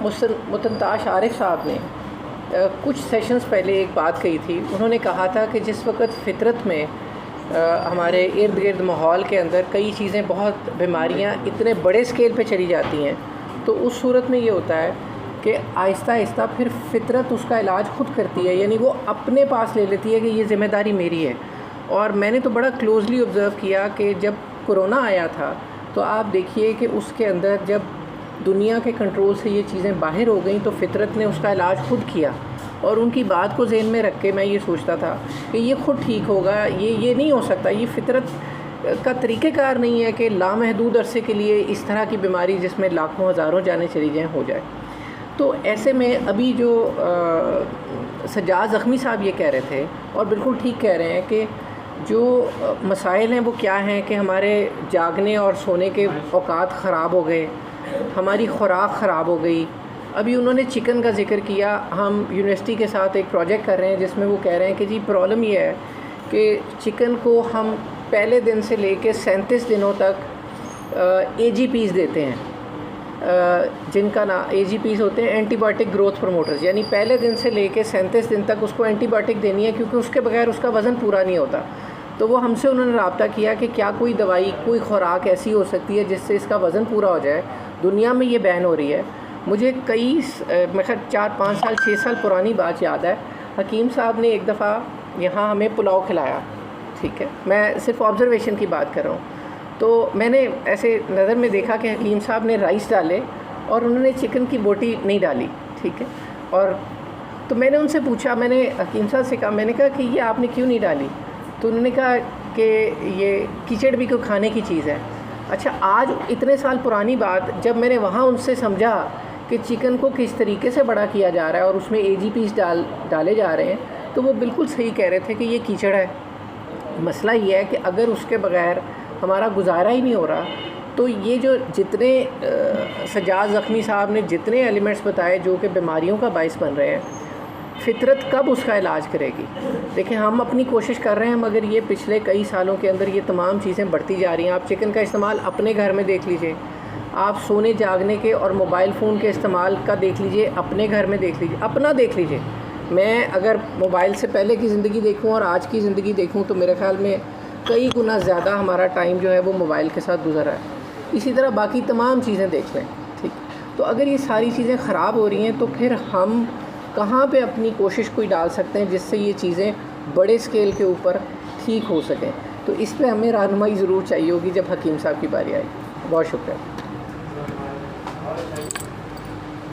متنتاش عارف صاحب نے کچھ سیشنز پہلے ایک بات کہی تھی. انہوں نے کہا تھا کہ جس وقت فطرت میں ہمارے ارد گرد ماحول کے اندر کئی چیزیں بہت بیماریاں اتنے بڑے اسکیل پہ چلی جاتی ہیں تو اس صورت میں یہ ہوتا ہے کہ آہستہ آہستہ پھر فطرت اس کا علاج خود کرتی ہے, یعنی وہ اپنے پاس لے لیتی ہے کہ یہ ذمہ داری میری ہے. اور میں نے تو بڑا کلوزلی آبزرو کیا کہ جب کرونا آیا تھا تو آپ دیکھیے کہ اس کے اندر جب دنیا کے کنٹرول سے یہ چیزیں باہر ہو گئیں تو فطرت نے اس کا علاج خود کیا. اور ان کی بات کو ذہن میں رکھ کے میں یہ سوچتا تھا کہ یہ خود ٹھیک ہوگا, یہ نہیں ہو سکتا, یہ فطرت کا طریقہ کار نہیں ہے کہ لامحدود عرصے کے لیے اس طرح کی بیماری جس میں لاکھوں ہزاروں جانیں چلی جائیں ہو جائے. تو ایسے میں ابھی جو سجاد زخمی صاحب یہ کہہ رہے تھے اور بالکل ٹھیک کہہ رہے ہیں کہ جو مسائل ہیں وہ کیا ہیں کہ ہمارے جاگنے اور سونے کے اوقات خراب ہو گئے, ہماری خوراک خراب ہو گئی. ابھی انہوں نے چکن کا ذکر کیا, ہم یونیورسٹی کے ساتھ ایک پروجیکٹ کر رہے ہیں جس میں وہ کہہ رہے ہیں کہ جی پرابلم یہ ہے کہ چکن کو ہم پہلے دن سے لے کے 37 دنوں تک اے جی پیز دیتے ہیں, جن کا نام اے جی پیز ہوتے ہیں اینٹی بایوٹک گروتھ پروموٹرز, یعنی پہلے دن سے لے کے 37 دن تک اس کو اینٹی بایوٹک دینی ہے کیونکہ اس کے بغیر اس کا وزن پورا نہیں ہوتا. تو وہ ہم سے انہوں نے رابطہ کیا کہ کیا کوئی دوائی کوئی خوراک ایسی ہو سکتی ہے جس سے اس کا وزن پورا ہو جائے. دنیا میں یہ بین ہو رہی ہے. مجھے کئی میں خیر 4-5 سال 6 سال پرانی بات یاد ہے, حکیم صاحب نے ایک دفعہ یہاں ہمیں پلاؤ کھلایا, ٹھیک ہے, میں صرف آبزرویشن کی بات کر رہا ہوں. تو میں نے ایسے نظر میں دیکھا کہ حکیم صاحب نے رائس ڈالے اور انہوں نے چکن کی بوٹی نہیں ڈالی, ٹھیک ہے. اور تو میں نے ان سے پوچھا, میں نے حکیم صاحب سے کہا, میں نے کہا کہ یہ آپ نے کیوں نہیں ڈالی؟ تو انہوں نے کہا کہ یہ کیچڑ بھی کوئی کھانے کی چیز ہے. اچھا, آج اتنے سال پرانی بات جب میں نے وہاں ان سے سمجھا کہ چکن کو کس طریقے سے بڑا کیا جا رہا ہے اور اس میں اے جی پیز ڈالے جا رہے ہیں, تو وہ بالکل صحیح کہہ رہے تھے کہ یہ کیچڑ ہے. مسئلہ یہ ہے کہ اگر اس کے بغیر ہمارا گزارا ہی نہیں ہو رہا تو یہ جو جتنے سجاد زخمی صاحب نے جتنے ایلیمنٹس بتائے جو کہ بیماریوں کا باعث بن رہے ہیں, فطرت کب اس کا علاج کرے گی؟ دیکھیں ہم اپنی کوشش کر رہے ہیں مگر یہ پچھلے کئی سالوں کے اندر یہ تمام چیزیں بڑھتی جا رہی ہیں. آپ چکن کا استعمال اپنے گھر میں دیکھ لیجئے, آپ سونے جاگنے کے اور موبائل فون کے استعمال کا دیکھ لیجئے, اپنے گھر میں دیکھ لیجئے, اپنا دیکھ لیجئے. میں اگر موبائل سے پہلے کی زندگی دیکھوں اور آج کی زندگی دیکھوں تو میرے خیال میں کئی گنا زیادہ ہمارا ٹائم جو ہے وہ موبائل کے ساتھ گزر رہا ہے. اسی طرح باقی تمام چیزیں دیکھ لیں, ٹھیک. تو اگر یہ ساری چیزیں خراب ہو رہی ہیں تو پھر ہم کہاں پہ اپنی کوشش کوئی ڈال سکتے ہیں جس سے یہ چیزیں بڑے اسکیل کے اوپر ٹھیک ہو سکیں؟ تو اس پہ ہمیں رہنمائی ضرور چاہیے ہوگی جب حکیم صاحب کی باری آئے. بہت شکریہ.